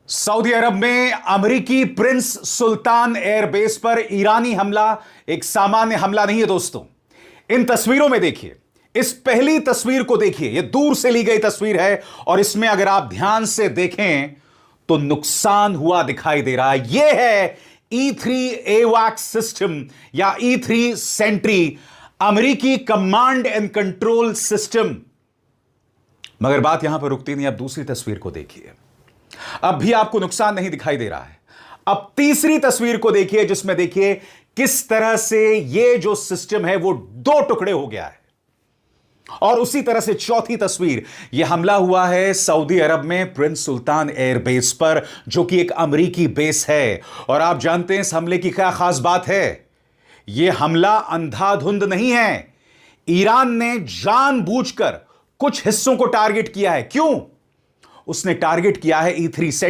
Saudi अरब में अमेरिकी Prince सुल्तान airbase पर ईरानी हमला एक सामान्य हमला नहीं है दोस्तों। इन तस्वीरों में देखिए, इस पहली तस्वीर को देखिए, यह दूर से ली गई तस्वीर है और इसमें अगर आप ध्यान से देखें तो नुकसान हुआ दिखाई दे रहा है। यह है E3 एवाक्स सिस्टम या E3 सेंट्री, अमेरिकी कमांड एंड कंट्रोल सिस्टम। मगर बात यहां पर रुकती नहीं, अब दूसरी तस्वीर को देखिए। अब भी आपको नुकसान नहीं दिखाई दे रहा है। अब तीसरी तस्वीर को देखिए, जिसमें देखिए किस तरह से यह जो सिस्टम है वो दो टुकड़े हो गया है। और उसी तरह से चौथी तस्वीर, यह हमला हुआ है सऊदी अरब में प्रिंस सुल्तान एयरबेस पर, जो कि एक अमेरिकी बेस है। और आप जानते हैं इस हमले की क्या खास बात है। यह हमला अंधाधुंध नहीं है। ईरान ने जानबूझकर कुछ हिस्सों को टारगेट किया है। क्यों? उसने टारगेट किया है E3 सेंट्री